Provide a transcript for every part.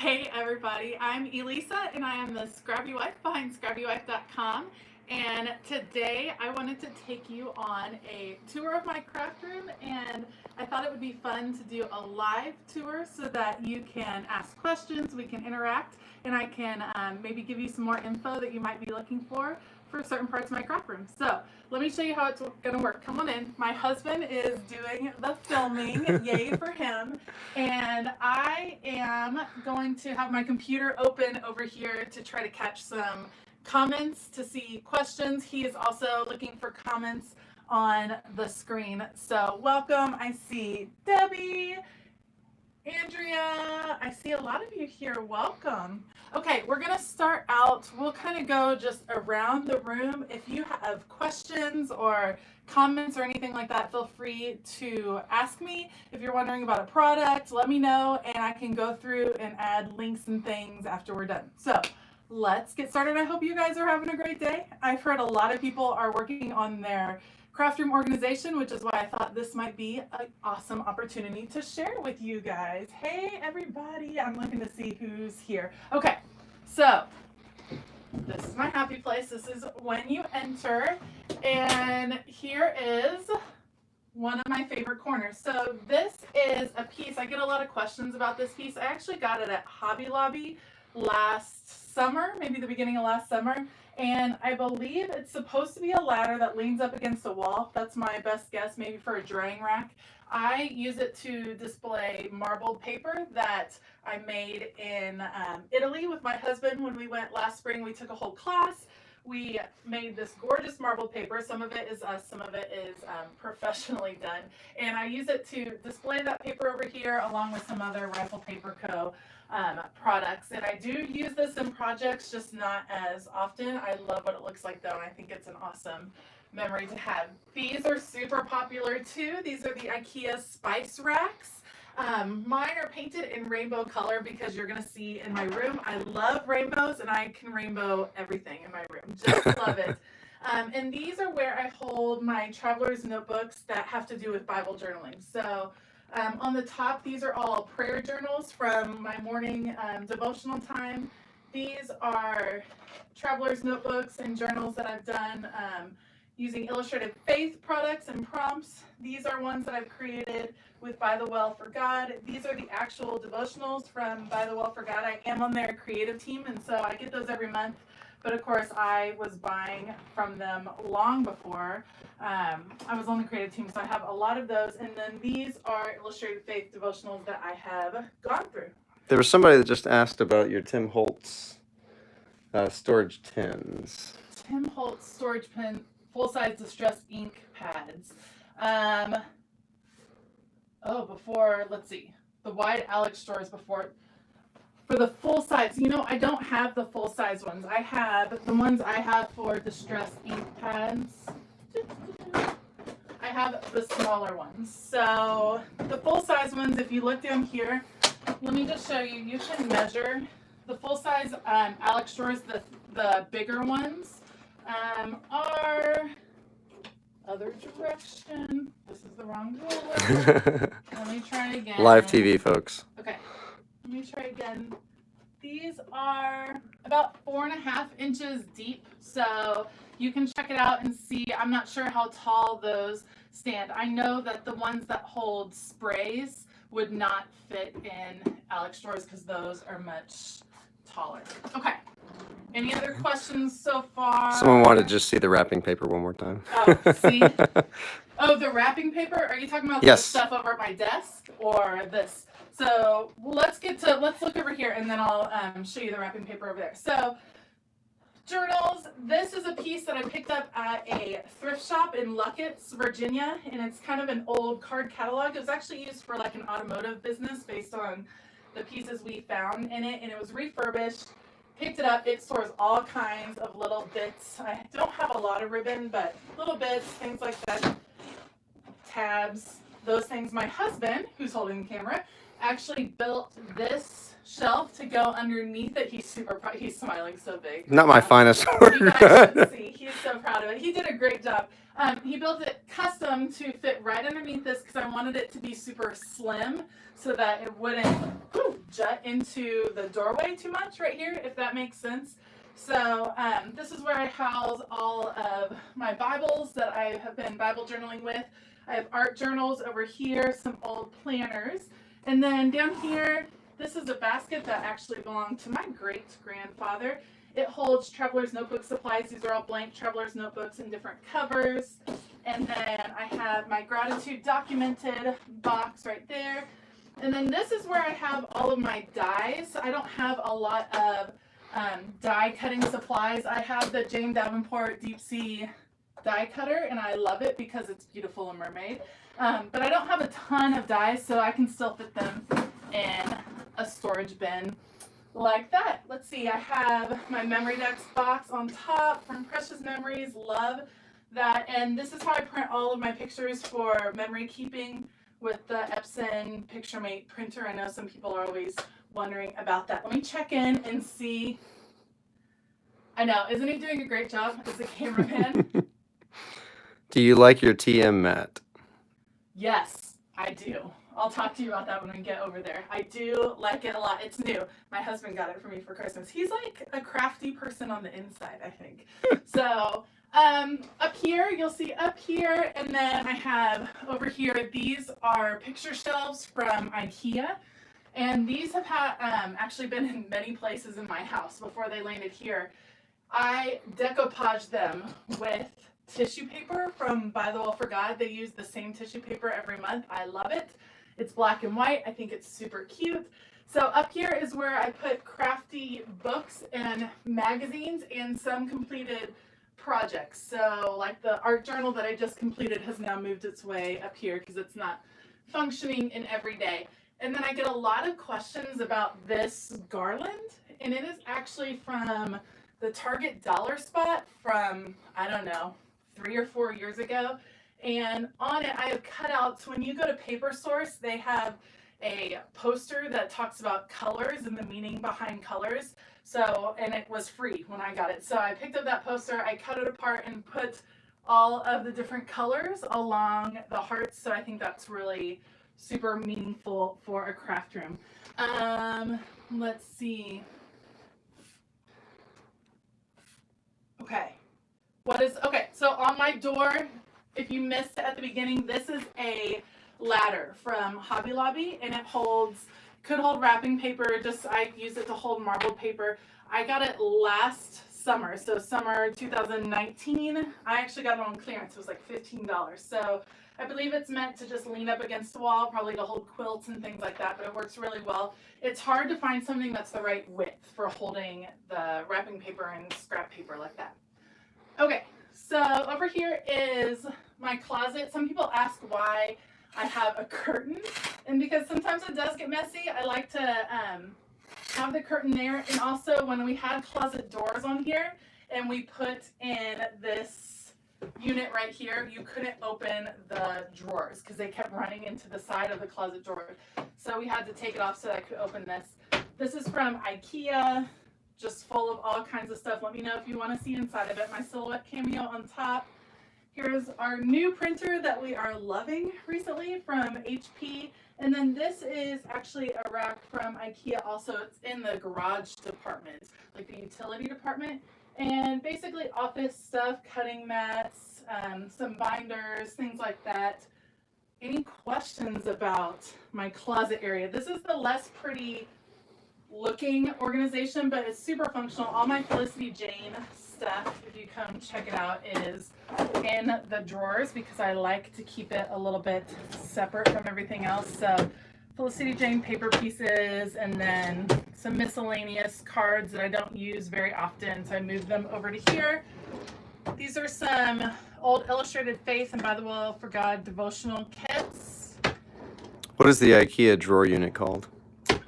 Hey everybody, I'm Elisa and I am the Scrappy Wife behind scrappywife.com, and today I wanted to take you on a tour of my craft room, and I thought it would be fun to do a live tour so that you can ask questions, we can interact, and I can maybe give you some more info that you might be looking for certain parts of my craft room. So let me show you how it's going to work. Come on in. My husband is doing the filming, yay for him, and I am going to have my computer open over here to try to catch some comments, to see questions. He is also looking for comments on the screen. So welcome. I see Debbie, Andrea, I see a lot of you here. Welcome. Okay, we're going to start out. We'll kind of go just around the room. If you have questions or comments or anything like that, feel free to ask me. If you're wondering about a product, let me know, and I can go through and add links and things after we're done. So let's get started. I hope you guys are having a great day. I've heard a lot of people are working on their craft room organization, which is why I thought this might be an awesome opportunity to share with you guys. Hey everybody, I'm looking to see who's here. Okay, so this is my happy place. This is when you enter, and here is one of my favorite corners. So this is a piece, I get a lot of questions about this piece. I actually got it at Hobby Lobby last summer, maybe the beginning of last summer. And I believe it's supposed to be a ladder that leans up against a wall. That's my best guess, maybe for a drying rack. I use it to display marbled paper that I made in Italy with my husband when we went last spring. We took a whole class. We made this gorgeous marbled paper. Some of it is us, some of it is professionally done. And I use it to display that paper over here along with some other Rifle Paper Co. Products. And I do use this in projects, just not as often. I love what it looks like though, and I think it's an awesome memory to have. These are super popular too. These are the IKEA spice racks. Mine are painted in rainbow color because you're going to see in my room, I love rainbows and I can rainbow everything in my room. Just love it. And these are where I hold my traveler's notebooks that have to do with Bible journaling. So on the top, these are all prayer journals from my morning devotional time. These are traveler's notebooks and journals that I've done using Illustrated Faith products and prompts. These are ones that I've created with By the Well for God. These are the actual devotionals from By the Well for God. I am on their creative team, and so I get those every month. But of course, I was buying from them long before. I was on the creative team, so I have a lot of those. And then these are Illustrated Faith devotionals that I have gone through. There was somebody that just asked about your Tim Holtz storage tins. Tim Holtz storage pen, full-size distress ink pads. Let's see. The wide Alex stores before. For the full size, I don't have the full size ones. I have the ones I have for distress ink pads. I have the smaller ones. So the full size ones, if you look down here, let me just show you. You can measure the full size Alex stores. The bigger ones are other direction. This is the wrong ruler. Let me try again. Live TV, folks. Okay. Let me try again. These are about 4.5 inches deep, so you can check it out and see. I'm not sure how tall those stand. I know that the ones that hold sprays would not fit in Alex stores because those are much taller. Okay. Any other questions so far? Someone wanted to just see the wrapping paper one more time. Oh, see? Oh, the wrapping paper? Are you talking about Yes. the stuff over at my desk or this? So let's look over here and then I'll show you the wrapping paper over there. So journals, this is a piece that I picked up at a thrift shop in Luckett's, Virginia, and it's kind of an old card catalog. It was actually used for like an automotive business based on the pieces we found in it, and it was refurbished. Picked it up. It stores all kinds of little bits. I don't have a lot of ribbon, but little bits, things like that. Tabs, those things. My husband, who's holding the camera, actually built this shelf to go underneath it. He's smiling so big. Not my finest work. You guys should see. He's so proud of it. He did a great job. He built it custom to fit right underneath this because I wanted it to be super slim so that it wouldn't jut into the doorway too much right here, if that makes sense. So this is where I house all of my Bibles that I have been Bible journaling with. I have art journals over here, some old planners. And then down here, this is a basket that actually belonged to my great-grandfather. It holds traveler's notebook supplies. These are all blank traveler's notebooks in different covers. And then I have my gratitude documented box right there. And then this is where I have all of my dies. I don't have a lot of die cutting supplies. I have the Jane Davenport Deep Sea die cutter, and I love it because it's beautiful and mermaid. But I don't have a ton of dies, so I can still fit them in a storage bin like that. Let's see, I have my memory decks box on top from Precious Memories. Love that. And this is how I print all of my pictures for memory keeping with the Epson PictureMate printer. I know some people are always wondering about that. Let me check in and see. I know, isn't he doing a great job as a cameraman? Do you like your TM mat? Yes, I do. I'll talk to you about that when we get over there. I do like it a lot. It's new. My husband got it for me for Christmas. He's like a crafty person on the inside, I think. So up here, you'll see up here, and then I have over here, these are picture shelves from IKEA. And these have had, actually been in many places in my house before they landed here. I decoupage them with tissue paper from By the Well for God. They use the same tissue paper every month. I love it. It's black and white. I think it's super cute. So up here is where I put crafty books and magazines and some completed projects. So like the art journal that I just completed has now moved its way up here because it's not functioning in every day. And then I get a lot of questions about this garland, and it is actually from the Target dollar spot from, I don't know, 3 or 4 years ago. And on it, I have cutouts. When you go to Paper Source, they have a poster that talks about colors and the meaning behind colors. So, and it was free when I got it. So I picked up that poster, I cut it apart and put all of the different colors along the hearts. So I think that's really super meaningful for a craft room. Let's see. Okay. So on my door, if you missed it at the beginning, this is a ladder from Hobby Lobby, and it could hold wrapping paper. I use it to hold marbled paper. I got it last summer, so summer 2019. I actually got it on clearance. It was like $15. So I believe it's meant to just lean up against the wall, probably to hold quilts and things like that, but it works really well. It's hard to find something that's the right width for holding the wrapping paper and scrap paper like that. Okay, so over here is my closet. Some people ask why I have a curtain, and because sometimes it does get messy, I like to have the curtain there. And also when we had closet doors on here and we put in this unit right here, you couldn't open the drawers because they kept running into the side of the closet door. So we had to take it off so that I could open this. This is from IKEA, just full of all kinds of stuff. Let me know if you want to see inside of it. My silhouette cameo on top. Here's our new printer that we are loving recently from HP. And then this is actually a rack from IKEA also. It's in the garage department, like the utility department. And basically office stuff, cutting mats, some binders, things like that. Any questions about my closet area? This is the less pretty looking organization, but it's super functional. All my Felicity Jane stuff, if you come check it out, is in the drawers because I like to keep it a little bit separate from everything else. So Felicity Jane paper pieces, and then some miscellaneous cards that I don't use very often, so I moved them over to here. These are some old Illustrated Faith and By the Well for God devotional kits. What is the IKEA drawer unit called?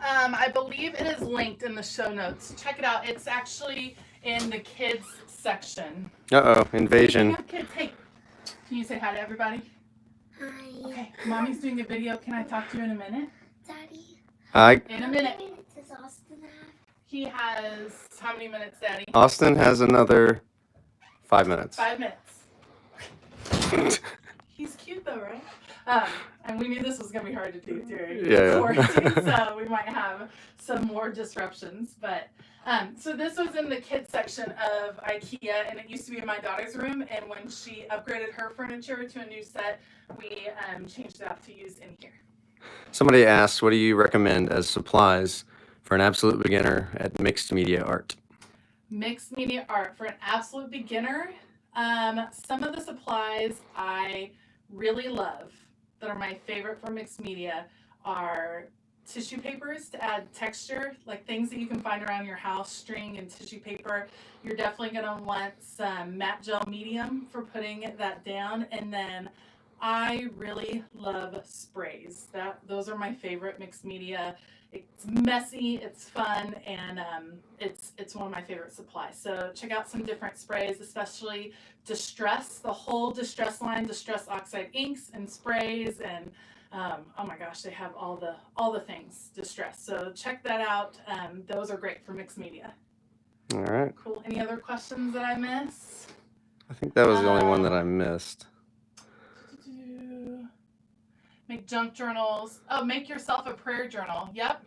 I believe it is linked in the show notes. Check it out. It's actually in the kids section. Uh-oh, invasion. Kids, hey, can you say hi to everybody? Hi. Okay, Mommy's doing a video. Can I talk to you in a minute? Daddy. Hi. In a minute. How many minutes does Austin have? He has, how many minutes, Daddy? Austin has another 5 minutes. 5 minutes. He's cute though, right? And we knew this was going to be hard to do during Yeah. quarantine, so we might have some more disruptions. But so this was in the kids section of IKEA, and it used to be in my daughter's room. And when she upgraded her furniture to a new set, we changed it out to use in here. Somebody asked, what do you recommend as supplies for an absolute beginner at mixed media art? Mixed media art for an absolute beginner. Some of the supplies I really love that are my favorite for mixed media are tissue papers to add texture, like things that you can find around your house, string and tissue paper. You're definitely going to want some matte gel medium for putting that down. And then I really love sprays. Those are my favorite mixed media. It's messy, it's fun, and it's one of my favorite supplies. So check out some different sprays, especially Distress, the whole Distress line, Distress Oxide inks and sprays, and oh my gosh, they have all the things Distress. So check that out. Those are great for mixed media. All right. Cool. Any other questions that I missed? I think that was the only one that I missed. Make junk journals. Oh, make yourself a prayer journal. Yep.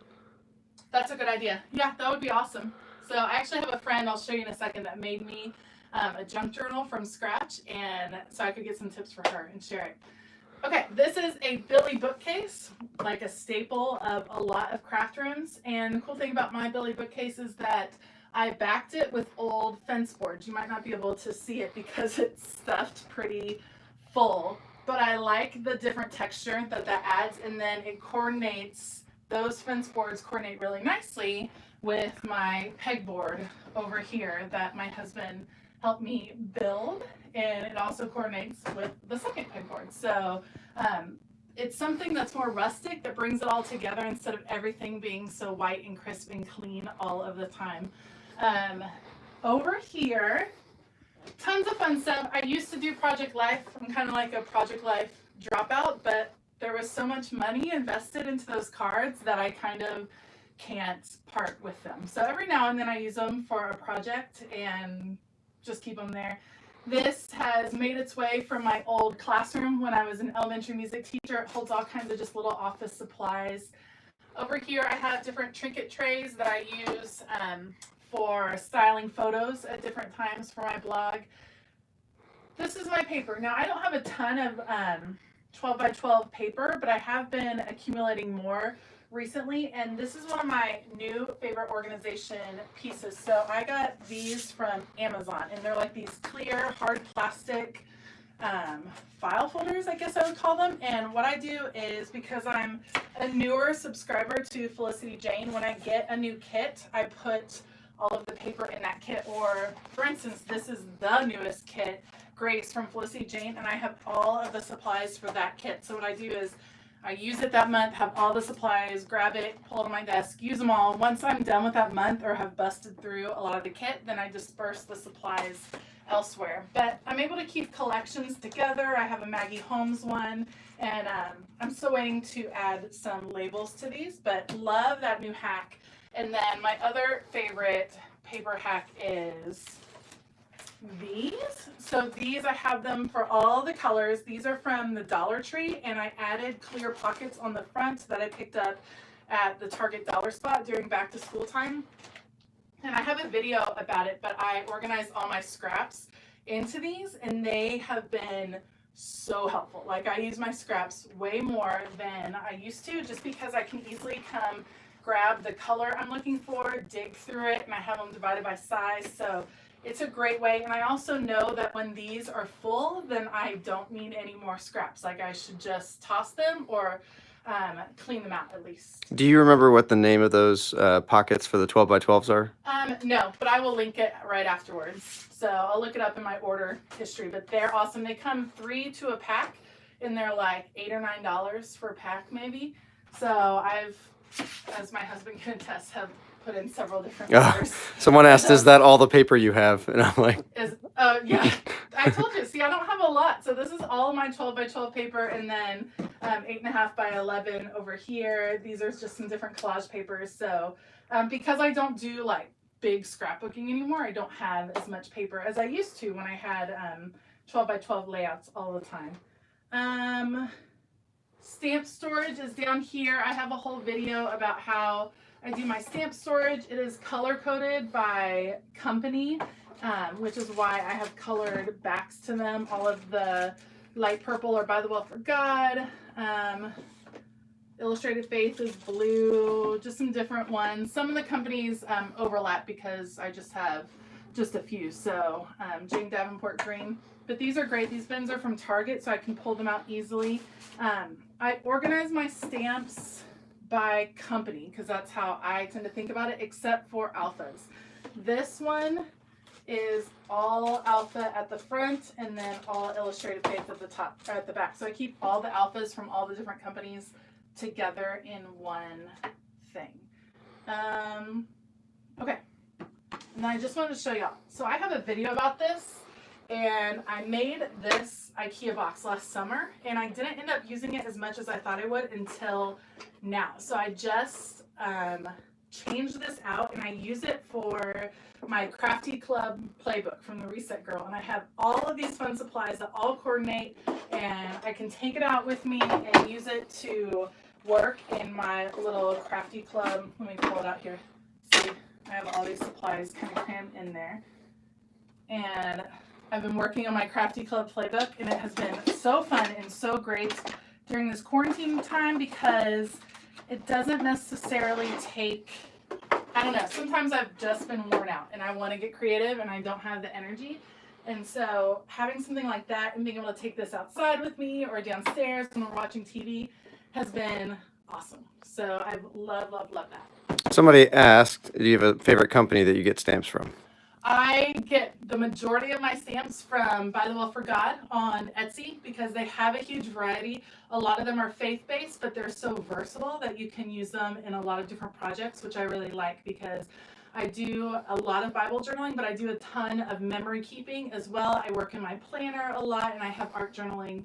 That's a good idea. Yeah, that would be awesome. So I actually have a friend, I'll show you in a second, that made me a junk journal from scratch, and so I could get some tips for her and share it. Okay, this is a Billy bookcase, like a staple of a lot of craft rooms. And the cool thing about my Billy bookcase is that I backed it with old fence boards. You might not be able to see it because it's stuffed pretty full, but I like the different texture that adds, and then it coordinates, those fence boards coordinate really nicely with my pegboard over here that my husband helped me build, and it also coordinates with the second pegboard. So it's something that's more rustic, that brings it all together instead of everything being so white and crisp and clean all of the time. Over here, tons of fun stuff. I used to do Project Life. I'm kind of like a Project Life dropout, but there was so much money invested into those cards that I kind of can't part with them. So every now and then I use them for a project and just keep them there. This has made its way from my old classroom when I was an elementary music teacher. It holds all kinds of just little office supplies. Over here I have different trinket trays that I use for styling photos at different times for my blog. This is my paper. Now I don't have a ton of 12 by 12 paper, but I have been accumulating more recently, and this is one of my new favorite organization pieces. So I got these from Amazon, and they're like these clear hard plastic file folders, I guess I would call them. And what I do is, because I'm a newer subscriber to Felicity Jane, when I get a new kit, I put all of the paper in that kit. Or for instance, this is the newest kit, Grace from Felicity Jane, and I have all of the supplies for that kit. So what I do is I use it that month, have all the supplies, grab it, pull it on my desk, use them all. Once I'm done with that month or have busted through a lot of the kit, then I disperse the supplies elsewhere. But I'm able to keep collections together. I have a Maggie Holmes one, and I'm still waiting to add some labels to these, but love that new hack. And then my other favorite paper hack is these. So these, I have them for all the colors. These are from the Dollar Tree, and I added clear pockets on the front that I picked up at the Target dollar spot during back to school time. And I have a video about it, but I organized all my scraps into these, and they have been so helpful. Like, I use my scraps way more than I used to, just because I can easily come grab the color I'm looking for, dig through it, and I have them divided by size. So it's a great way. And I also know that when these are full, then I don't need any more scraps. Like, I should just toss them or clean them out at least. Do you remember what the name of those pockets for the 12 by 12s are? No, but I will link it right afterwards. So I'll look it up in my order history, but they're awesome. They come 3 to a pack, and they're like $8 or $9 for a pack maybe. So I've, as my husband can attest, have put in several different colors. Someone asked, is that all the paper you have? And I'm like, yeah, I told you. See, I don't have a lot. So this is all my 12 by 12 paper, and then 8.5 by 11 over here. These are just some different collage papers. So because I don't do like big scrapbooking anymore, I don't have as much paper as I used to when I had 12 by 12 layouts all the time. Stamp storage is down here. I have a whole video about how I do my stamp storage. It is color coded by company, which is why I have colored backs to them. All of the light purple are By the Well for God. Illustrated Faith is blue, just some different ones. Some of the companies overlap because I just have just a few. So Jane Davenport green. But these are great. These bins are from Target, so I can pull them out easily. I organize my stamps by company because that's how I tend to think about it, except for alphas. This one is all alpha at the front and then all Illustrated Faith at the top or at the back. So I keep all the alphas from all the different companies together in one thing. Okay, and I just wanted to show y'all. So I have a video about this, and I made this IKEA box last summer, and I didn't end up using it as much as I thought I would until now. So I just changed this out, and I use it for my Crafty Club playbook from the Reset Girl, and I have all of these fun supplies that all coordinate, and I can take it out with me and use it to work in my little Crafty Club. Let me pull it out here. See, I have all these supplies kind of crammed in there, and I've been working on my Crafty Club playbook, and it has been so fun and so great during this quarantine time because it doesn't necessarily take, I don't know, sometimes I've just been worn out and I want to get creative and I don't have the energy. And so having something like that and being able to take this outside with me or downstairs when we're watching TV has been awesome. So I love that. Somebody asked, do you have a favorite company that you get stamps from? I get the majority of my stamps from By the Well for God on Etsy because they have a huge variety. A lot of them are faith-based, but they're so versatile that you can use them in a lot of different projects, which I really like because I do a lot of Bible journaling, but I do a ton of memory keeping as well. I work in my planner a lot, and I have art journaling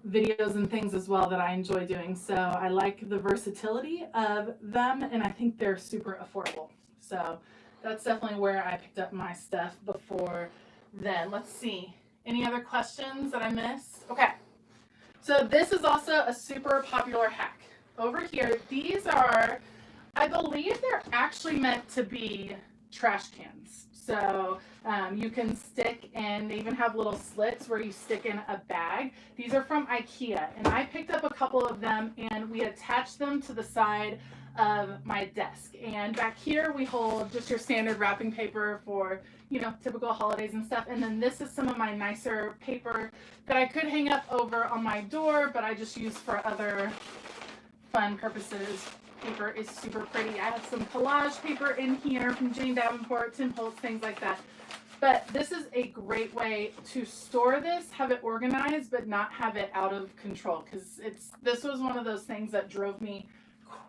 videos and things as well that I enjoy doing. So I like the versatility of them, and I think they're super affordable. So that's definitely where I picked up my stuff before then. Let's see. Any other questions that I missed? Okay. So this is also a super popular hack. Over here, these are, I believe they're actually meant to be trash cans. So you can stick in, they even have little slits where you stick in a bag. These are from IKEA, and I picked up a couple of them and we attached them to the side of my desk. And back here we hold just your standard wrapping paper for, you know, typical holidays and stuff. And then this is some of my nicer paper that I could hang up over on my door, but I just use for other fun purposes. Paper is super pretty. I have some collage paper in here from Jane Davenport, Tim Holtz, things like that. But this is a great way to store this, have it organized, but not have it out of control, because this was one of those things that drove me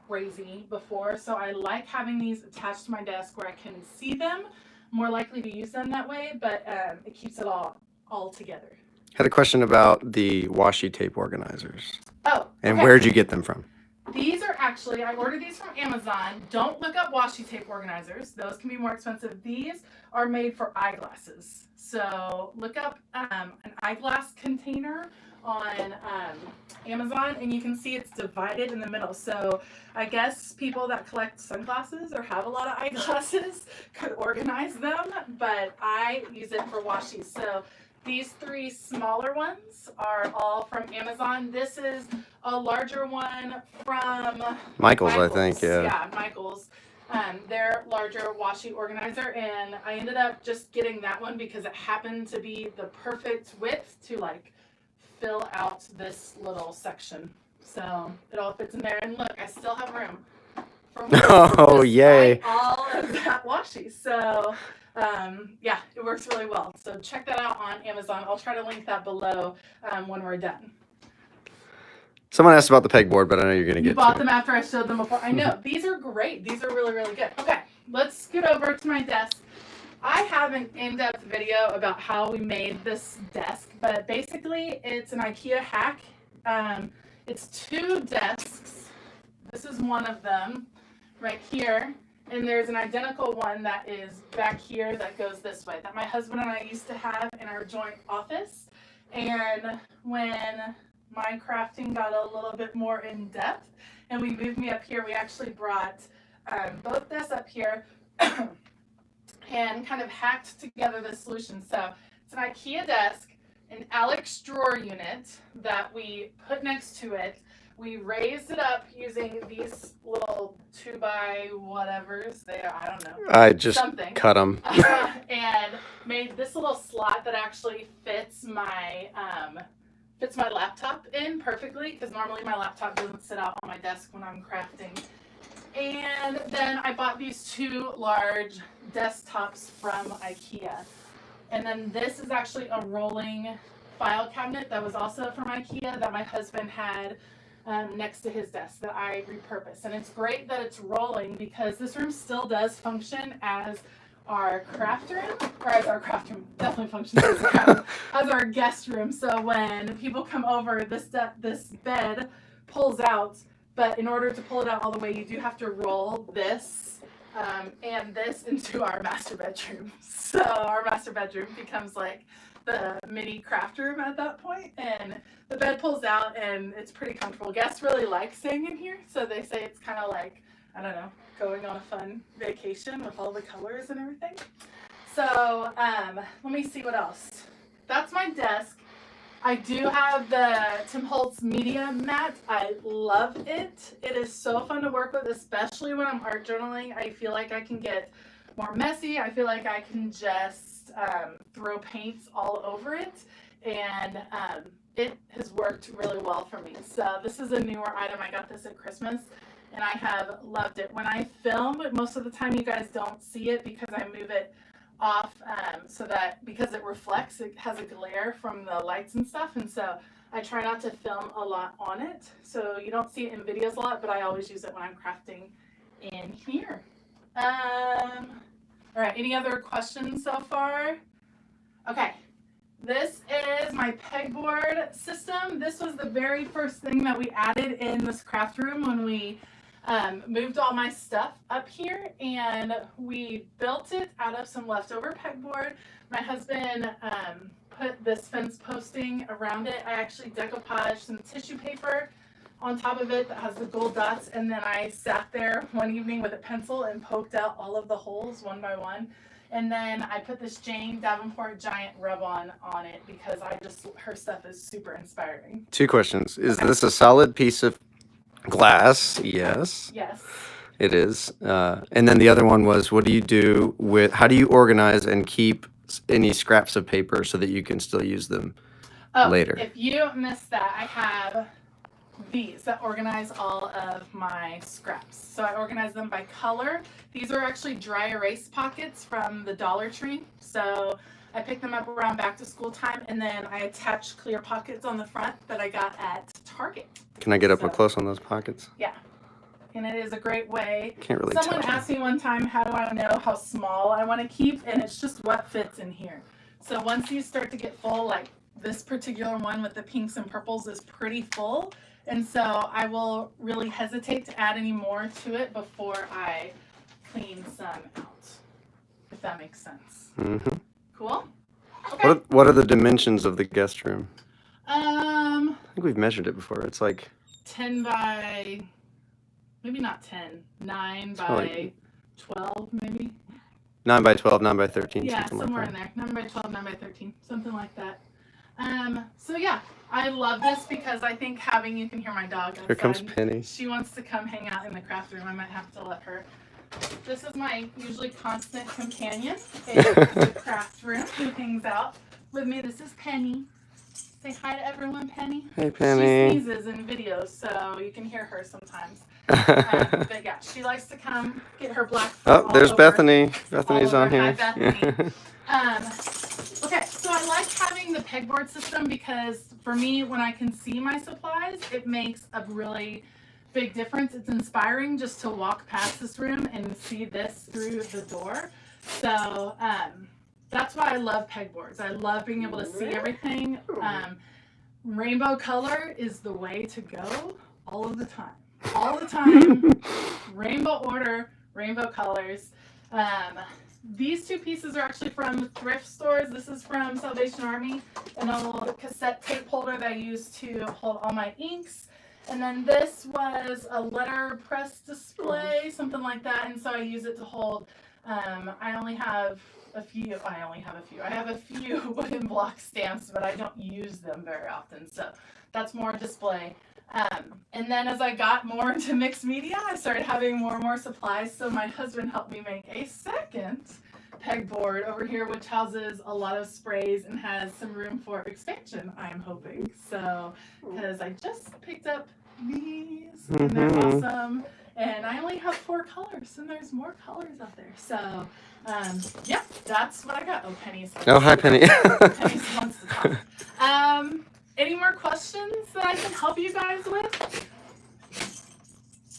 crazy before. So I like having these attached to my desk where I can see them, more likely to use them that way, but it keeps it all together. Had a question about the washi tape organizers. Oh, and okay. Where'd you get them from? These are actually, I ordered these from Amazon. Don't look up washi tape organizers. Those can be more expensive. These are made for eyeglasses. So look up an eyeglass container on Amazon, and you can see it's divided in the middle. So I guess people that collect sunglasses or have a lot of eyeglasses could organize them, but I use it for washi. So these three smaller ones are all from Amazon. This is a larger one from Michael's, I think, yeah. Yeah, Michael's. Their larger washi organizer, and I ended up just getting that one because it happened to be the perfect width to like fill out this little section. So it all fits in there, and look, I still have room for oh, yay. all of that washi. So yeah, it works really well. So check that out on Amazon. I'll try to link that below when we're done. Someone asked about the pegboard, but I know you're going to get to it. You bought them after I showed them before. I know. These are great. These are really, really good. Okay, let's scoot over to my desk. I have an in-depth video about how we made this desk, but basically it's an IKEA hack. It's two desks. This is one of them right here. And there's an identical one that is back here that goes this way that my husband and I used to have in our joint office. And when my crafting got a little bit more in depth and we moved me up here, we actually brought both desks up here and kind of hacked together the solution. So it's an IKEA desk, an Alex drawer unit that we put next to it. We raised it up using these little 2x whatevers. They are, I don't know. I just something. cut them. And made this little slot that actually fits my laptop in perfectly, because normally my laptop doesn't sit out on my desk when I'm crafting. And then I bought these 2 large desktops from IKEA. And then this is actually a rolling file cabinet that was also from IKEA that my husband had next to his desk that I repurposed. And it's great that it's rolling because this room still does function as our craft room, or as our craft room, definitely functions as our guest room. So when people come over, this bed pulls out, but in order to pull it out all the way, you do have to roll this and this into our master bedroom. So our master bedroom becomes like the mini craft room at that point, and the bed pulls out and it's pretty comfortable. Guests really like staying in here, so they say it's kind of like, I don't know, going on a fun vacation with all the colors and everything. So let me see what else. That's my desk. I do have the Tim Holtz media mat. I love it. It is so fun to work with, especially when I'm art journaling. I feel like I can get more messy. I feel like I can just throw paints all over it, and it has worked really well for me. So this is a newer item. I got this at Christmas and I have loved it. When I film, most of the time you guys don't see it because I move it off so that because it reflects, it has a glare from the lights and stuff, and so I try not to film a lot on it, so you don't see it in videos a lot, but I always use it when I'm crafting in here. All right, any other questions so far? Okay, this is my pegboard system. This was the very first thing that we added in this craft room when we moved all my stuff up here, and we built it out of some leftover pegboard. My husband put this fence posting around it. I actually decoupaged some tissue paper on top of it that has the gold dots, and then I sat there one evening with a pencil and poked out all of the holes one by one. And then I put this Jane Davenport giant rub-on on it because her stuff is super inspiring. 2 questions. Is this a solid piece of glass? Yes. Yes. It is. And then the other one was, how do you organize and keep any scraps of paper so that you can still use them later? If you missed that, I have these that organize all of my scraps. So I organize them by color. These are actually dry erase pockets from the Dollar Tree. So I picked them up around back to school time, and then I attached clear pockets on the front that I got at Target. Can I get up close on those pockets? Yeah. And it is a great way. Can't really Someone asked me one time, how do I know how small I want to keep? And it's just what fits in here. So once you start to get full, like this particular one with the pinks and purples is pretty full. And so I will really hesitate to add any more to it before I clean some out, if that makes sense. Mm-hmm. Cool? Okay. What are the dimensions of the guest room? I think we've measured it before. It's like 10 by, maybe not 10, 9 by like 12 maybe. 9 by 12, 9 by 13. Yeah, something somewhere like in there. 9 by 12, 9 by 13, something like that. So yeah, I love this because I think you can hear my dog outside. Here comes Penny. She wants to come hang out in the craft room. I might have to let her. This is my usually constant companion in the craft room who hangs out with me. This is Penny. Say hi to everyone, Penny. Hey, Penny. She sneezes in videos, so you can hear her sometimes. But yeah, she likes to come get her black foot. Oh, there's Bethany. Bethany's on here. Hi, Bethany. Okay, so I like having the pegboard system because for me, when I can see my supplies, it makes a really big difference. It's inspiring just to walk past this room and see this through the door. So that's why I love pegboards. I love being able to see everything. Rainbow color is the way to go all of the time. All the time. Rainbow order, rainbow colors. These two pieces are actually from thrift stores. This is from Salvation Army, and a little cassette tape holder that I use to hold all my inks. And then this was a letter press display, something like that. And so I use it to hold. I have a few wooden block stamps, but I don't use them very often. So that's more display. And then as I got more into mixed media, I started having more and more supplies. So my husband helped me make a second pegboard over here, which houses a lot of sprays and has some room for expansion, I'm hoping. So, because I just picked up these, and they're awesome. And I only have 4 colors, and there's more colors out there. So, yeah, that's what I got. Oh, Penny's. Oh, hi, Penny. Penny wants to talk. Any more questions that I can help you guys with?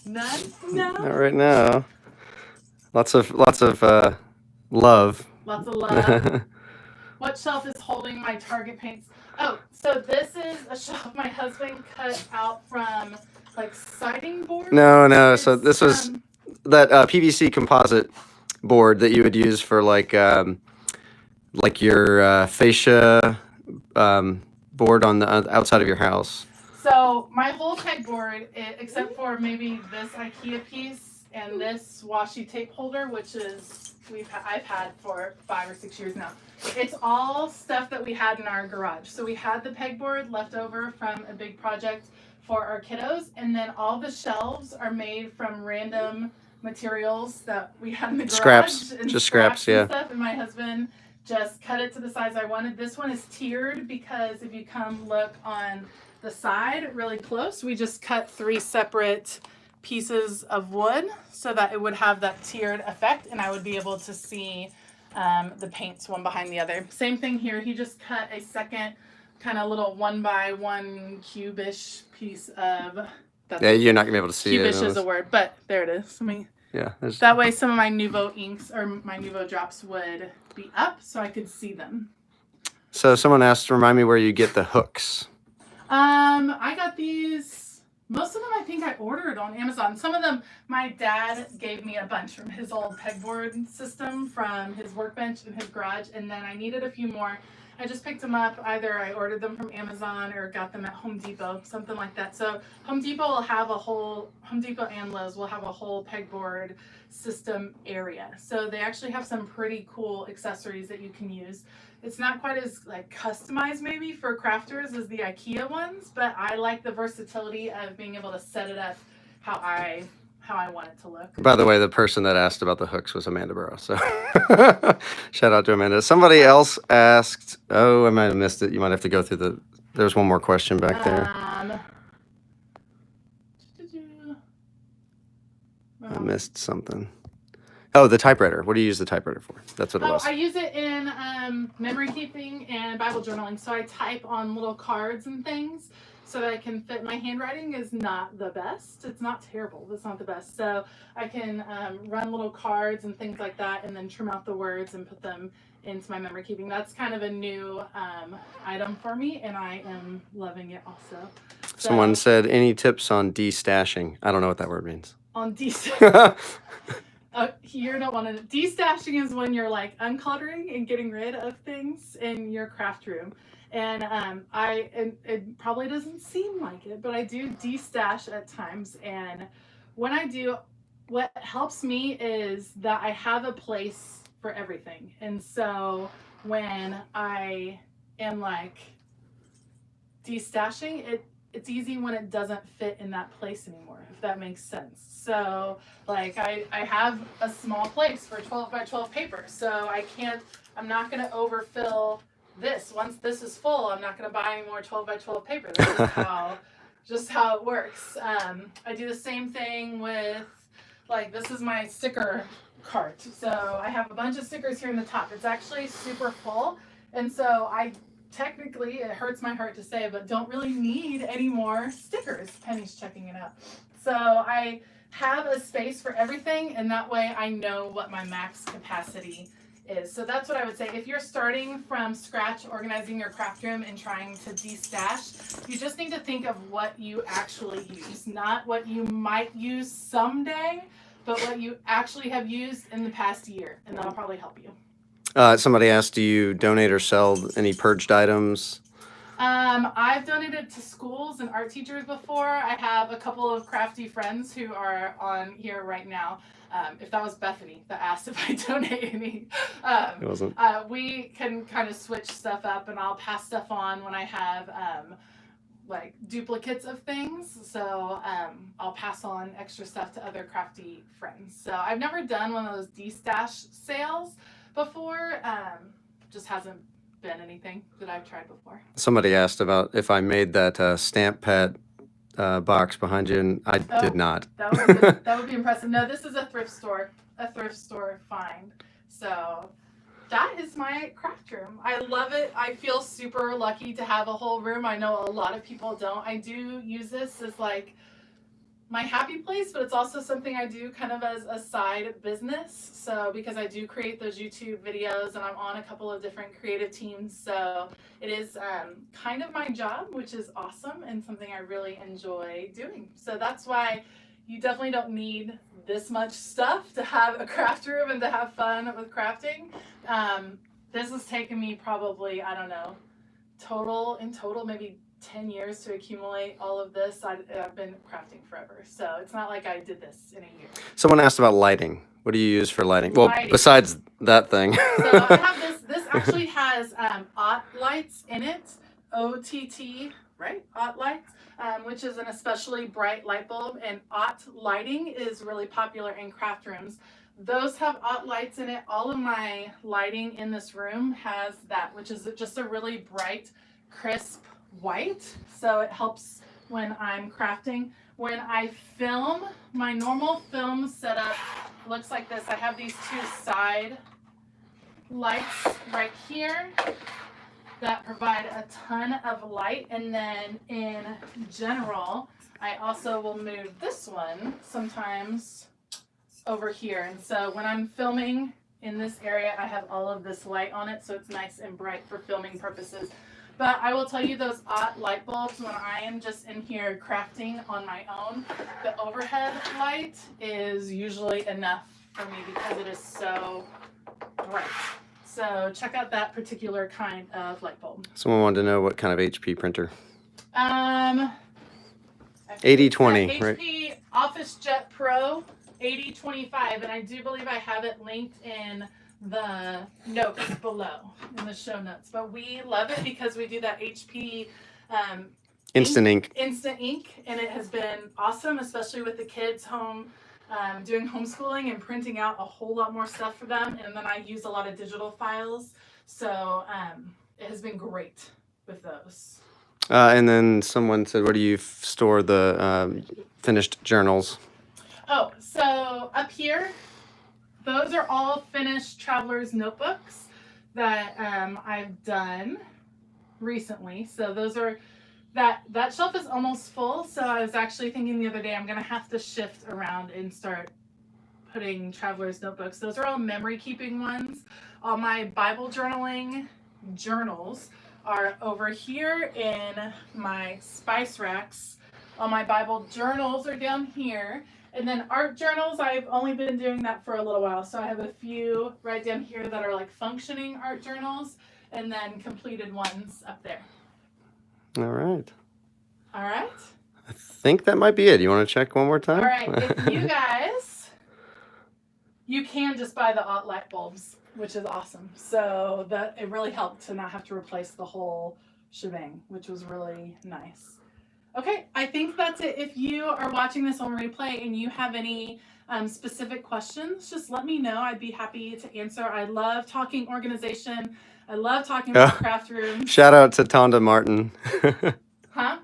None? No? Not right now. Lots of love. Lots of love. What shelf is holding my Target paints? Oh, so this is a shelf my husband cut out from like siding board. No. So this was that PVC composite board that you would use for like your fascia board on the outside of your house. So my whole pegboard, except for maybe this IKEA piece and this washi tape holder, which is I've had for 5 or 6 years now. It's all stuff that we had in our garage. So we had the pegboard left over from a big project for our kiddos, and then all the shelves are made from random materials that we had in the garage. Scraps, and just scraps, yeah. And stuff, and my husband just cut it to the size I wanted. This one is tiered because if you come look on the side really close, we just cut 3 separate pieces of wood so that it would have that tiered effect, and I would be able to see the paints one behind the other. Same thing here. He just cut a second kind of little 1x1 cube-ish piece of. Yeah, you're not gonna be able to see it. Cube-ish is a word, but there it is. Yeah. That way, some of my Nuvo inks or my Nuvo drops would be up, so I could see them. So someone asked, remind me where you get the hooks. I got these. Most of them I think I ordered on Amazon. Some of them my dad gave me a bunch from his old pegboard system from his workbench in his garage, and then I needed a few more. I just picked them up. Either I ordered them from Amazon or got them at Home Depot, something like that. So Home Depot and Lowe's will have a whole pegboard system area. So they actually have some pretty cool accessories that you can use. It's not quite as like customized maybe for crafters as the IKEA ones, but I like the versatility of being able to set it up how I want it to look. By the way, the person that asked about the hooks was Amanda Burrow. So shout out to Amanda. Somebody else asked, oh, I might have missed it. You might have to go through there's one more question back there. I missed something. Oh, the typewriter. What do you use the typewriter for? That's what it was. I use it in memory keeping and Bible journaling. So I type on little cards and things so that I can fit. My handwriting is not the best. It's not terrible, but it's not the best. So I can run little cards and things like that and then trim out the words and put them into my memory keeping. That's kind of a new item for me, and I am loving it also. So, someone said, any tips on destashing? I don't know what that word means. On destashing. You're not one of the destashing is when you're like uncluttering and getting rid of things in your craft room. And it probably doesn't seem like it, but I do destash at times. And when I do, what helps me is that I have a place for everything. And so when I am like destashing, it's easy when it doesn't fit in that place anymore, if that makes sense. So like I have a small place for 12 by 12 paper, so I'm not going to overfill this. Once this is full, I'm not going to buy any more 12 by 12 paper. That's just how it works. I do the same thing with, like, this is my sticker cart. So I have a bunch of stickers here in the top. It's actually super full, and so technically, it hurts my heart to say, but don't really need any more stickers. Penny's checking it out. So I have a space for everything, and that way I know what my max capacity is. So that's what I would say. If you're starting from scratch, organizing your craft room and trying to destash, you just need to think of what you actually use, not what you might use someday, but what you actually have used in the past year, and that'll probably help you. Somebody asked, do you donate or sell any purged items? I've donated to schools and art teachers before. I have a couple of crafty friends who are on here right now. If that was Bethany that asked if I donate any, It wasn't. we can kind of switch stuff up, and I'll pass stuff on when I have like duplicates of things. So I'll pass on extra stuff to other crafty friends. So I've never done one of those Destash sales before. Just hasn't been anything that I've tried before. Somebody asked about if I made that stamp pad box behind you, and I did not. That would be impressive. No, this is a thrift store find. So that is my craft room. I love it. I feel super lucky to have a whole room. I know a lot of people don't. I do use this as like my happy place, but it's also something I do kind of as a side business. So because I do create those YouTube videos and I'm on a couple of different creative teams, so it is kind of my job, which is awesome and something I really enjoy doing. So that's why you definitely don't need this much stuff to have a craft room and to have fun with crafting. This has taken me probably, I don't know, in total maybe 10 years to accumulate all of this. I've been crafting forever, so it's not like I did this in a year. Someone asked about lighting. What do you use for lighting? Well, besides that thing. So I have this. This actually has OTT lights in it. OTT, right? OTT lights, which is an especially bright light bulb, and OTT lighting is really popular in craft rooms. Those have OTT lights in it. All of my lighting in this room has that, which is just a really bright, crisp white, so it helps when I'm crafting. When I film, my normal film setup looks like this. I have these two side lights right here that provide a ton of light, and then in general I also will move this one sometimes over here, and so when I'm filming in this area I have all of this light on it, so it's nice and bright for filming purposes. But I will tell you, those OTT light bulbs, when I am just in here crafting on my own, the overhead light is usually enough for me because it is so bright. So check out that particular kind of light bulb. Someone wanted to know what kind of HP printer. 8020, right? HP OfficeJet Pro 8025, and I do believe I have it linked in the notes below in the show notes. But we love it because we do that HP instant ink, and it has been awesome, especially with the kids home doing homeschooling and printing out a whole lot more stuff for them. And then I use a lot of digital files, so it has been great with those. And then someone said, where do you store the finished journals? Oh, so up here, those are all finished traveler's notebooks that I've done recently. So those are, that shelf is almost full. So I was actually thinking the other day, I'm going to have to shift around and start putting traveler's notebooks. Those are all memory keeping ones. All my Bible journaling journals are over here in my spice racks. All my Bible journals are down here. And then art journals, I've only been doing that for a little while. So I have a few right down here that are like functioning art journals, and then completed ones up there. All right. All right. I think that might be it. You want to check one more time? All right. If you guys, you can just buy the OTT light bulbs, which is awesome. So that it really helped to not have to replace the whole shebang, which was really nice. Okay, I think that's it. If you are watching this on replay and you have any specific questions, just let me know. I'd be happy to answer. I love talking organization. I love talking about craft rooms. Shout out to Tonda Martin. Huh?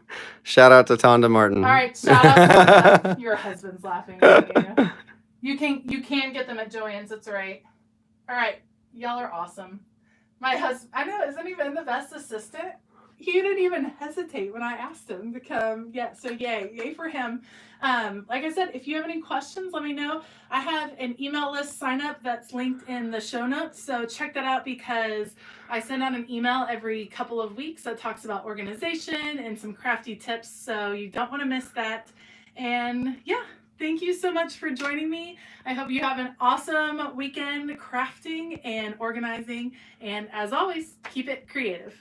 Shout out to Tonda Martin. All right, shout out to your husband's laughing at you. You can get them at Joann's. It's all right. All right, y'all are awesome. My husband, I know, isn't he been the best assistant? He didn't even hesitate when I asked him to come. Yeah, so yay for him. Like I said, if you have any questions, let me know. I have an email list sign up that's linked in the show notes, so check that out because I send out an email every couple of weeks that talks about organization and some crafty tips, so you don't want to miss that. And yeah, Thank you so much for joining me. I hope you have an awesome weekend crafting and organizing. And as always, keep it creative.